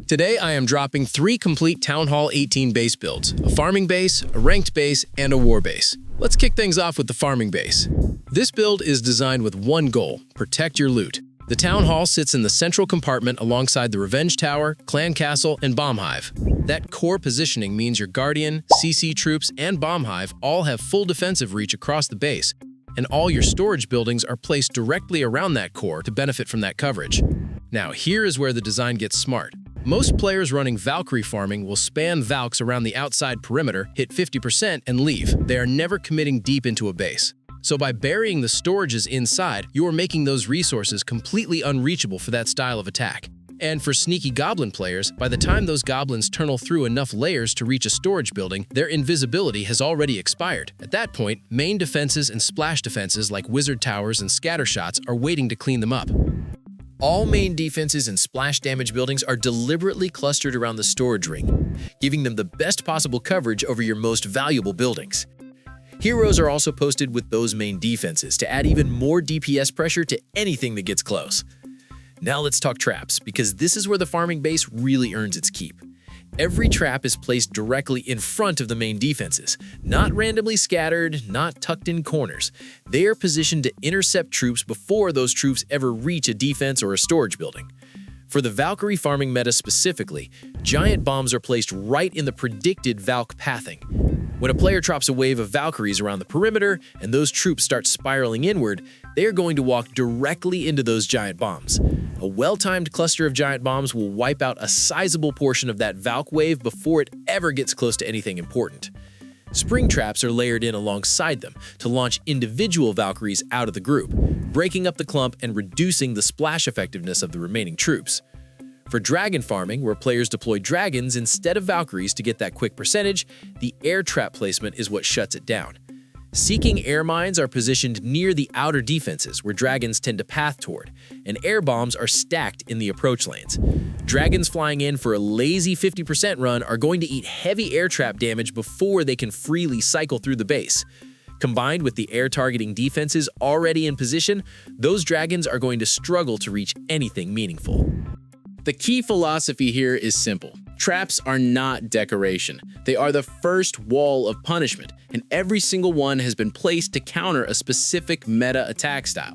Today I am dropping 3 complete Town Hall 18 base builds, a farming base, a ranked base, and a war base. Let's kick things off with the farming base. This build is designed with one goal: protect your loot. The Town Hall sits in the central compartment alongside the Revenge Tower, Clan Castle, and Bomb Hive. That core positioning means your Guardian, CC troops, and Bomb Hive all have full defensive reach across the base, and all your storage buildings are placed directly around that core to benefit from that coverage. Now, here is where the design gets smart. Most players running Valkyrie farming will spam Valks around the outside perimeter, hit 50%, and leave. They are never committing deep into a base. So by burying the storages inside, you are making those resources completely unreachable for that style of attack. And for sneaky goblin players, by the time those goblins tunnel through enough layers to reach a storage building, their invisibility has already expired. At that point, main defenses and splash defenses like wizard towers and scatter shots are waiting to clean them up. All main defenses and splash damage buildings are deliberately clustered around the storage ring, giving them the best possible coverage over your most valuable buildings. Heroes are also posted with those main defenses to add even more DPS pressure to anything that gets close. Now let's talk traps, because this is where the farming base really earns its keep. Every trap is placed directly in front of the main defenses, not randomly scattered, not tucked in corners. They are positioned to intercept troops before those troops ever reach a defense or a storage building. For the Valkyrie farming meta specifically, giant bombs are placed right in the predicted Valk pathing. When a player drops a wave of Valkyries around the perimeter and those troops start spiraling inward, they are going to walk directly into those giant bombs. A well-timed cluster of giant bombs will wipe out a sizable portion of that Valk wave before it ever gets close to anything important. Spring traps are layered in alongside them to launch individual Valkyries out of the group, breaking up the clump and reducing the splash effectiveness of the remaining troops. For dragon farming, where players deploy dragons instead of Valkyries to get that quick percentage, the air trap placement is what shuts it down. Seeking air mines are positioned near the outer defenses, where dragons tend to path toward, and air bombs are stacked in the approach lanes. Dragons flying in for a lazy 50% run are going to eat heavy air trap damage before they can freely cycle through the base. Combined with the air targeting defenses already in position, those dragons are going to struggle to reach anything meaningful. The key philosophy here is simple. Traps are not decoration. They are the first wall of punishment, and every single one has been placed to counter a specific meta attack style.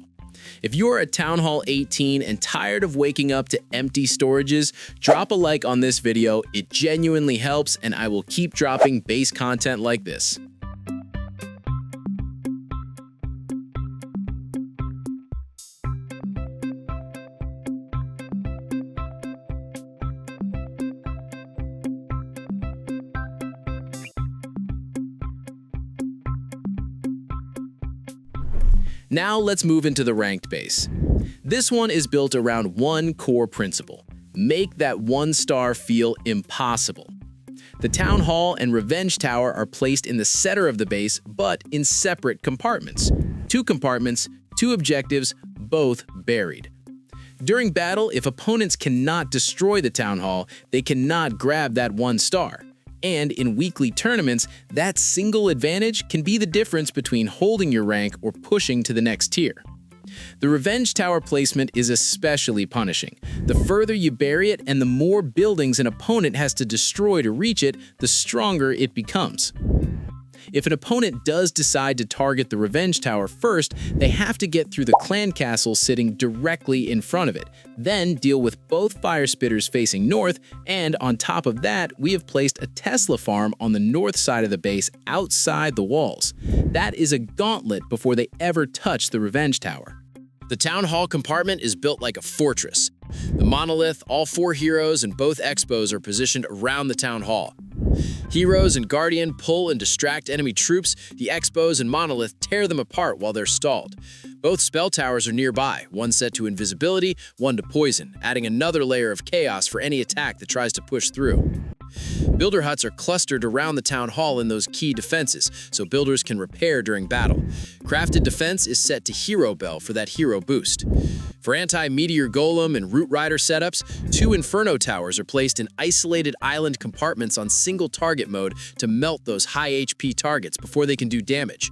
If you're at Town Hall 18 and tired of waking up to empty storages, drop a like on this video. It genuinely helps, and I will keep dropping base content like this. Now let's move into the ranked base. This one is built around one core principle: make that 1-star feel impossible. The Town Hall and Revenge Tower are placed in the center of the base, but in separate compartments. 2 compartments, 2 objectives, both buried. During battle, if opponents cannot destroy the Town Hall, they cannot grab that 1 star. And in weekly tournaments, that single advantage can be the difference between holding your rank or pushing to the next tier. The Revenge Tower placement is especially punishing. The further you bury it and the more buildings an opponent has to destroy to reach it, the stronger it becomes. If an opponent does decide to target the Revenge Tower first, they have to get through the Clan Castle sitting directly in front of it, then deal with both fire spitters facing north, and on top of that, we have placed a Tesla farm on the north side of the base outside the walls. That is a gauntlet before they ever touch the Revenge Tower. The Town Hall compartment is built like a fortress. The monolith, all 4 heroes, and both expos are positioned around the Town Hall. Heroes and Guardian pull and distract enemy troops. The expos and monolith tear them apart while they're stalled. Both spell towers are nearby, one set to invisibility, one to poison, adding another layer of chaos for any attack that tries to push through. Builder huts are clustered around the town hall in those key defenses, so builders can repair during battle. Crafted defense is set to Hero Bell for that hero boost. For anti-meteor golem and root rider setups, 2 Inferno towers are placed in isolated island compartments on single target mode to melt those high HP targets before they can do damage.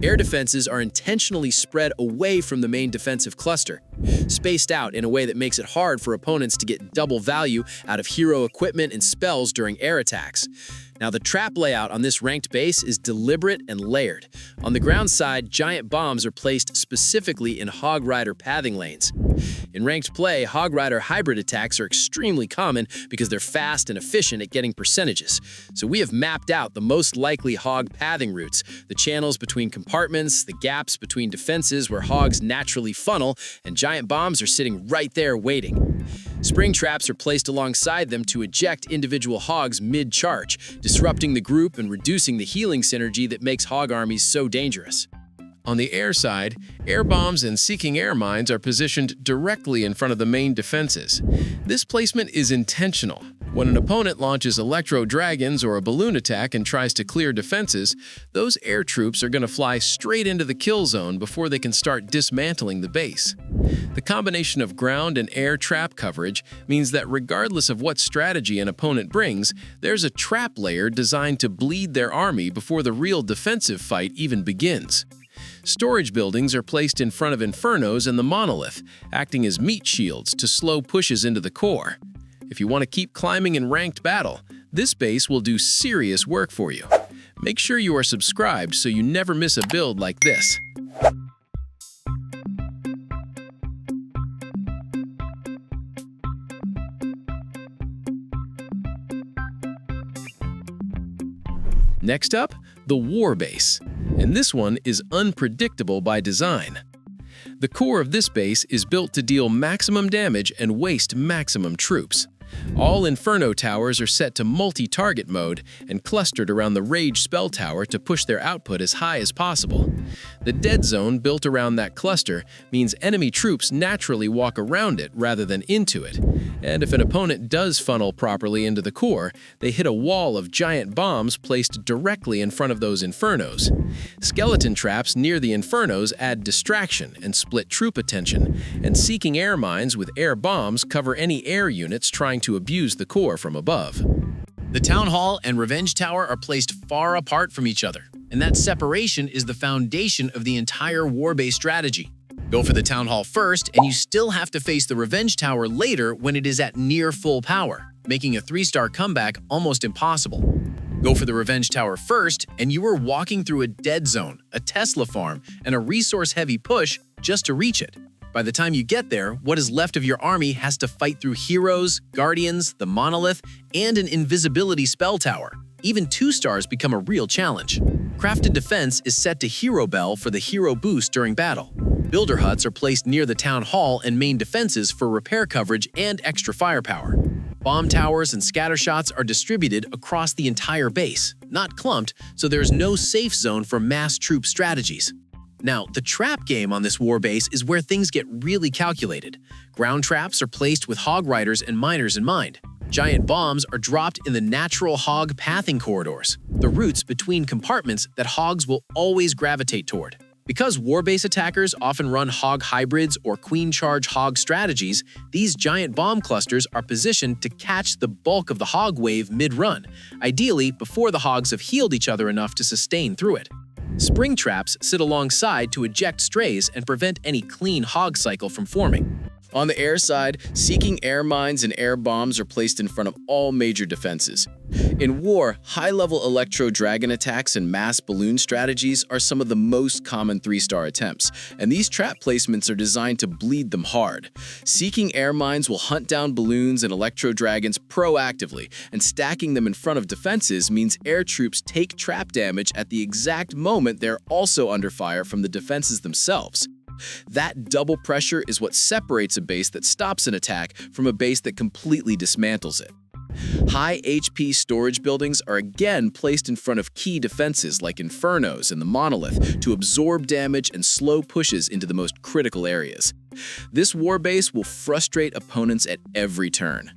Air defenses are intentionally spread away from the main defensive cluster, spaced out in a way that makes it hard for opponents to get double value out of hero equipment and spells during air attacks. Now, the trap layout on this ranked base is deliberate and layered. On the ground side, giant bombs are placed specifically in Hog Rider pathing lanes. In ranked play, Hog Rider hybrid attacks are extremely common because they're fast and efficient at getting percentages. So we have mapped out the most likely hog pathing routes, the channels between compartments, the gaps between defenses where hogs naturally funnel, and giant bombs are sitting right there waiting. Spring traps are placed alongside them to eject individual hogs mid-charge, disrupting the group and reducing the healing synergy that makes hog armies so dangerous. On the air side, air bombs and seeking air mines are positioned directly in front of the main defenses. This placement is intentional. When an opponent launches electro dragons or a balloon attack and tries to clear defenses, those air troops are going to fly straight into the kill zone before they can start dismantling the base. The combination of ground and air trap coverage means that regardless of what strategy an opponent brings, there's a trap layer designed to bleed their army before the real defensive fight even begins. Storage buildings are placed in front of Infernos and the Monolith, acting as meat shields to slow pushes into the core. If you want to keep climbing in ranked battle, this base will do serious work for you. Make sure you are subscribed so you never miss a build like this. Next up, the War Base, and this one is unpredictable by design. The core of this base is built to deal maximum damage and waste maximum troops. All Inferno towers are set to multi-target mode and clustered around the Rage spell tower to push their output as high as possible. The dead zone built around that cluster means enemy troops naturally walk around it rather than into it. And if an opponent does funnel properly into the core, they hit a wall of giant bombs placed directly in front of those Infernos. Skeleton traps near the Infernos add distraction and split troop attention, and seeking air mines with air bombs cover any air units trying to abuse the core from above. The Town Hall and Revenge Tower are placed far apart from each other, and that separation is the foundation of the entire Warbase strategy. Go for the Town Hall first, and you still have to face the Revenge Tower later when it is at near full power, making a 3-star comeback almost impossible. Go for the Revenge Tower first, and you are walking through a dead zone, a Tesla farm, and a resource-heavy push just to reach it. By the time you get there, what is left of your army has to fight through heroes, guardians, the monolith, and an invisibility spell tower. Even 2 stars become a real challenge. Crafted defense is set to Hero Bell for the hero boost during battle. Builder huts are placed near the town hall and main defenses for repair coverage and extra firepower. Bomb towers and scattershots are distributed across the entire base, not clumped, so there is no safe zone for mass troop strategies. Now, the trap game on this war base is where things get really calculated. Ground traps are placed with hog riders and miners in mind. Giant bombs are dropped in the natural hog pathing corridors, the routes between compartments that hogs will always gravitate toward. Because warbase attackers often run hog hybrids or queen charge hog strategies, these giant bomb clusters are positioned to catch the bulk of the hog wave mid-run, ideally before the hogs have healed each other enough to sustain through it. Spring traps sit alongside to eject strays and prevent any clean hog cycle from forming. On the air side, seeking air mines and air bombs are placed in front of all major defenses. In war, high-level electro dragon attacks and mass balloon strategies are some of the most common 3-star attempts, and these trap placements are designed to bleed them hard. Seeking air mines will hunt down balloons and electro dragons proactively, and stacking them in front of defenses means air troops take trap damage at the exact moment they're also under fire from the defenses themselves. That double pressure is what separates a base that stops an attack from a base that completely dismantles it. High HP storage buildings are again placed in front of key defenses like Infernos and the Monolith to absorb damage and slow pushes into the most critical areas. This war base will frustrate opponents at every turn.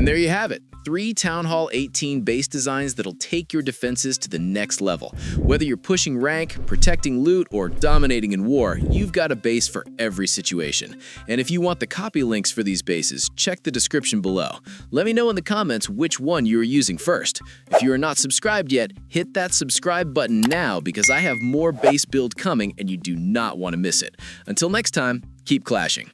And there you have it. 3 Town Hall 18 base designs that'll take your defenses to the next level. Whether you're pushing rank, protecting loot, or dominating in war, you've got a base for every situation. And if you want the copy links for these bases, check the description below. Let me know in the comments which one you are using first. If you are not subscribed yet, hit that subscribe button now because I have more base build coming and you do not want to miss it. Until next time, keep clashing.